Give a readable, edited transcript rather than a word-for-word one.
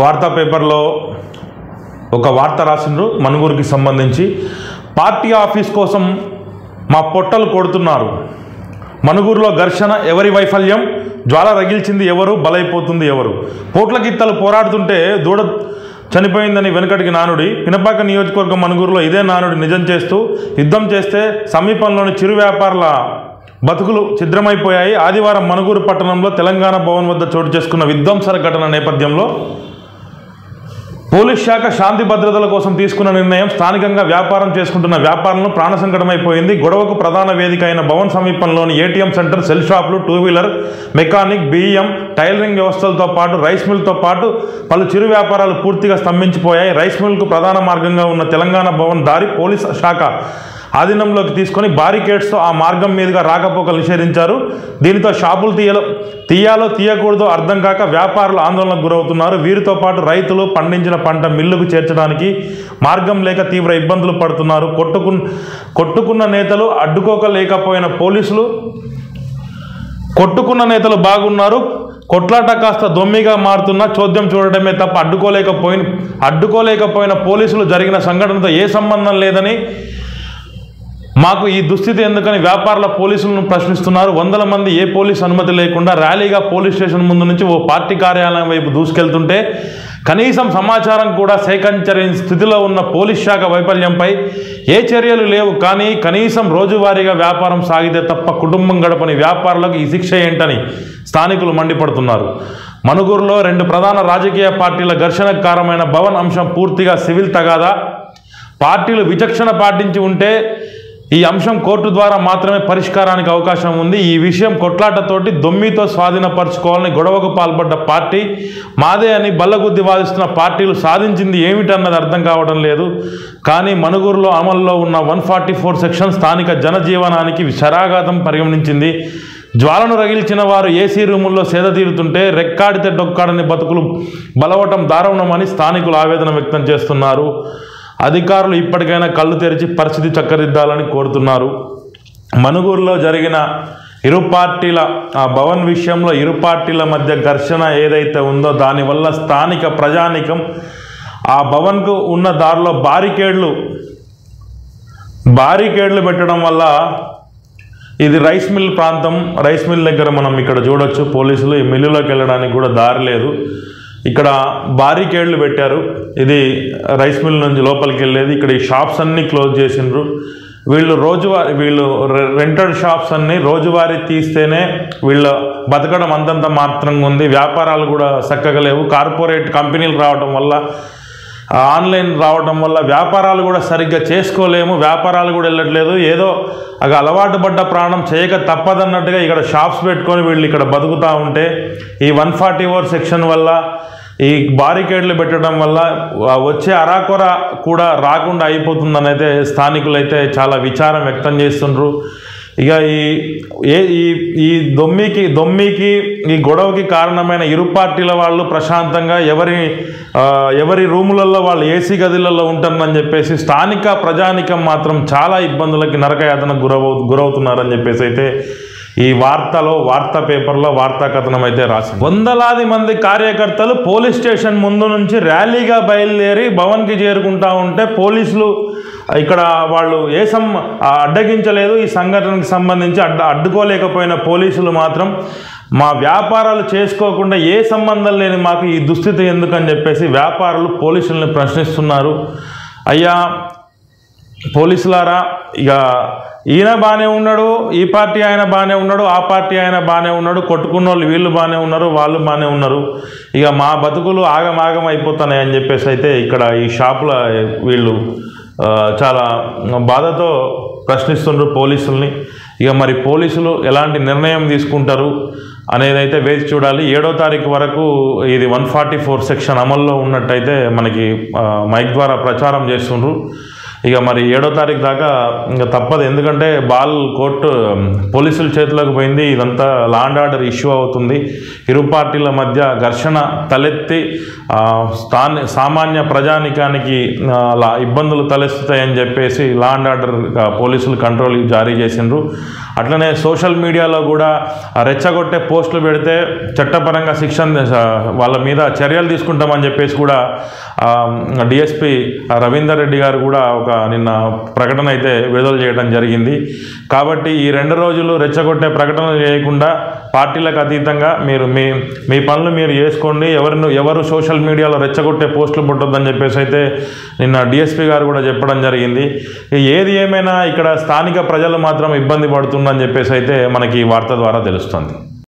వార్తా పేపర్లో ఒక వార్త రాసిండ్రు మనుగూరుకి సంబంధించి. పార్టీ ఆఫీస్ కోసం మా పొట్టలు కొడుతున్నారు, మనుగూరులో ఘర్షణ ఎవరి వైఫల్యం, జ్వాల రగిల్చింది ఎవరు, బలైపోతుంది ఎవరు. పోట్లకిత్తలు పోరాడుతుంటే దూడ చనిపోయిందని వెనుకటికి నానుడి. పినపాక నియోజకవర్గం మనుగూరులో ఇదే నానుడి నిజం చేస్తూ యుద్ధం చేస్తే సమీపంలోని చిరు వ్యాపారుల బతుకులు ఛిద్రమైపోయాయి. ఆదివారం మనుగూరు పట్టణంలో తెలంగాణ భవన్ వద్ద చోటు చేసుకున్న విధ్వంసర ఘటన నేపథ్యంలో పోలీస్ శాఖ శాంతి భద్రతల కోసం తీసుకున్న నిర్ణయం స్థానికంగా వ్యాపారం చేసుకుంటున్న వ్యాపారులను ప్రాణ సంకటమైపోయింది. గొడవకు ప్రధాన వేదిక అయిన భవన్ సమీపంలోని ఏటీఎం సెంటర్, సెల్ షాపులు, టూ వీలర్, మెకానిక్, బియ్యం, టైలరింగ్ వ్యవస్థలతో పాటు రైస్ మిల్తో పాటు పలు చిరు వ్యాపారాలు పూర్తిగా స్తంభించిపోయాయి. రైస్ మిల్కు ప్రధాన మార్గంగా ఉన్న తెలంగాణ భవన్ దారి పోలీస్ శాఖ ఆధీనంలోకి తీసుకొని బారికేడ్స్తో ఆ మార్గం మీదుగా రాకపోకలు నిషేధించారు. దీనితో షాపులు తీయాలో తీయకూడదో అర్థం కాక వ్యాపారులు ఆందోళనకు గురవుతున్నారు. వీరితో పాటు రైతులు పండించిన పంట మిల్లుకు చేర్చడానికి మార్గం లేక తీవ్ర ఇబ్బందులు పడుతున్నారు. కొట్టుకున్న నేతలు అడ్డుకోలేకపోయిన పోలీసులు, కొట్టుకున్న నేతలు బాగున్నారు, కొట్లాట కాస్త దొమ్మిగా మారుతున్న చోద్యం చూడటమే తప్ప అడ్డుకోలేకపోయిన పోలీసులు జరిగిన సంఘటనతో ఏ సంబంధం లేదని, మాకు ఈ దుస్థితి ఎందుకని వ్యాపారుల పోలీసులను ప్రశ్నిస్తున్నారు. వందల మంది ఏ పోలీసు అనుమతి లేకుండా ర్యాలీగా పోలీస్ స్టేషన్ ముందు నుంచి ఓ పార్టీ కార్యాలయం వైపు దూసుకెళ్తుంటే కనీసం సమాచారం కూడా సేకరించని స్థితిలో ఉన్న పోలీస్ శాఖ వైఫల్యంపై ఏ చర్యలు లేవు. కానీ కనీసం రోజువారీగా వ్యాపారం సాగితే తప్ప కుటుంబం గడపని వ్యాపారులకు ఈ శిక్ష ఏంటని స్థానికులు మండిపడుతున్నారు. మనుగూరులో రెండు ప్రధాన రాజకీయ పార్టీల ఘర్షణకు కారణమైన భవన్ అంశం పూర్తిగా సివిల్ తగాదా. పార్టీలు విచక్షణ పాటించి ఉంటే ఈ అంశం కోర్టు ద్వారా మాత్రమే పరిష్కారానికి అవకాశం ఉంది. ఈ విషయం కొట్లాటతోటి దొమ్మితో స్వాధీనపరచుకోవాలని గొడవకు పాల్పడ్డ పార్టీ మాదే అని బల్లగుద్ది వాదిస్తున్న పార్టీలు సాధించింది ఏమిటన్నది అర్థం కావడం లేదు. కానీ మనుగూరులో అమల్లో ఉన్న 144 సెక్షన్ స్థానిక జనజీవనానికి శరాఘాతం పరిగణించింది. జ్వాలను రగిల్చిన వారు ఏసీ రూముల్లో సేద తీరుతుంటే రెక్కాడితే డొక్కాడని బతుకులు బలవటం దారుణమని స్థానికులు ఆవేదన వ్యక్తం చేస్తున్నారు. అధికారులు ఇప్పటికైనా కళ్ళు తెరిచి పరిస్థితి చక్కదిద్దాలని కోరుతున్నారు. మనుగూరులో జరిగిన ఇరు పార్టీల ఆ భవన్ విషయంలో ఇరు పార్టీల మధ్య ఘర్షణ ఏదైతే ఉందో దానివల్ల స్థానిక ప్రజానికం ఆ భవన్కు ఉన్న దారిలో బారికేడ్లు పెట్టడం వల్ల ఇది రైస్ మిల్ ప్రాంతం. రైస్ మిల్ దగ్గర మనం ఇక్కడ చూడొచ్చు, పోలీసులు ఈ మిల్లులోకి వెళ్ళడానికి కూడా దారి లేదు. ఇక్కడ బారికేడ్లు పెట్టారు. ఇది రైస్ మిల్ నుంచి లోపలికి వెళ్ళేది. ఇక్కడ ఈ షాప్స్ అన్నీ క్లోజ్ చేసిండ్రు. వీళ్ళు రెంటెడ్ షాప్స్ అన్నీ రోజువారీ తీస్తేనే వీళ్ళ బతకడం అంతంత మాత్రంగా ఉంది. వ్యాపారాలు కూడా చక్కగా లేవు. కార్పొరేట్ కంపెనీలు రావడం వల్ల, ఆన్లైన్ రావడం వల్ల వ్యాపారాలు కూడా సరిగ్గా చేసుకోలేము. వ్యాపారాలు కూడా వెళ్ళట్లేదు. ఏదో అలవాటు పడ్డ ప్రాణం చేయక తప్పదన్నట్టుగా ఇక్కడ షాప్స్ పెట్టుకొని వీళ్ళు ఇక్కడ బతుకుతూ ఉంటే ఈ 144 సెక్షన్ వల్ల, ఈ బారికేడ్లు పెట్టడం వల్ల వచ్చే అరాకొర కూడా రాకుండా అయిపోతుందని అయితే స్థానికులైతే చాలా విచారం వ్యక్తం చేస్తుండ్రు. ఇక ఈ దొమ్మికి ఈ గొడవకి కారణమైన ఇరు పార్టీల వాళ్ళు ప్రశాంతంగా ఎవరి రూములలో వాళ్ళు ఏసీ గదులలో ఉంటారని చెప్పేసి స్థానిక ప్రజానికం మాత్రం చాలా ఇబ్బందులకి నరకయాతనకు గురవుతున్నారని చెప్పేసి అయితే ఈ వార్తా పేపర్లో వార్తా కథనం అయితే రాసింది. వందలాది మంది కార్యకర్తలు పోలీస్ స్టేషన్ ముందు నుంచి ర్యాలీగా బయలుదేరి భవన్కి చేరుకుంటా ఉంటే పోలీసులు ఇక్కడ వాళ్ళు అడ్డగించలేదు. ఈ సంఘటనకు సంబంధించి అడ్డుకోలేకపోయిన పోలీసులు మాత్రం మా వ్యాపారాలు చేసుకోకుండా ఏ సంబంధం లేని మాకు ఈ దుస్థితి ఎందుకని చెప్పేసి వ్యాపారులు పోలీసులను ప్రశ్నిస్తున్నారు. అయ్యా పోలీసులారా, ఇక ఈయన బాగానే ఉన్నాడు, ఈ పార్టీ ఆయన బాగానే ఉన్నాడు, ఆ పార్టీ ఆయన బాగానే ఉన్నాడు, కొట్టుకున్న వాళ్ళు వీళ్ళు బాగానే ఉన్నారు, వాళ్ళు బాగానే ఉన్నారు, ఇక మా బతుకులు ఆగమాగం అయిపోతున్నాయి అని చెప్పేసి అయితే ఇక్కడ ఈ షాపుల వీళ్ళు చాలా బాధతో ప్రశ్నిస్తున్నారు పోలీసుల్ని. ఇక మరి పోలీసులు ఎలాంటి నిర్ణయం తీసుకుంటారు అనేది అయితే వేచి చూడాలి. 7వ తారీఖు వరకు ఇది 144 సెక్షన్ అమల్లో ఉన్నట్టయితే మనకి మైక్ ద్వారా ప్రచారం చేస్తుండ్రు. ఇక మరి 7వ తారీఖు దాకా ఇంకా తప్పదు, ఎందుకంటే బాల్ కోర్టు పోలీసుల చేతిలోకి పోయింది. ఇదంతా లా అండ్ ఆర్డర్ ఇష్యూ అవుతుంది. ఇరు పార్టీల మధ్య ఘర్షణ తలెత్తి సామాన్య ప్రజానికానికి ఇబ్బందులు తలెత్తుతాయని చెప్పేసి లా అండ్ ఆర్డర్ పోలీసులు కంట్రోల్ జారీ చేసిండ్రు. అట్లనే సోషల్ మీడియాలో కూడా రెచ్చగొట్టే పోస్టులు పెడితే చట్టపరంగా వాళ్ళ మీద చర్యలు తీసుకుంటామని చెప్పేసి కూడా డిఎస్పి రవీందర్ రెడ్డి గారు కూడా నిన్న ప్రకటన అయితే విడుదల చేయడం జరిగింది. కాబట్టి ఈ 2 రోజులు రెచ్చగొట్టే ప్రకటనలు చేయకుండా పార్టీలకు అతీతంగా మీరు మీ పనులు మీరు చేసుకోండి, ఎవరు సోషల్ మీడియాలో రెచ్చగొట్టే పోస్టులు పుట్టొద్దని చెప్పేసి అయితే నిన్న డిఎస్పి గారు కూడా చెప్పడం జరిగింది. ఏది ఏమైనా ఇక్కడ స్థానిక ప్రజలు మాత్రం ఇబ్బంది పడుతుందని చెప్పేసి అయితే మనకి ఈ వార్త ద్వారా తెలుస్తుంది.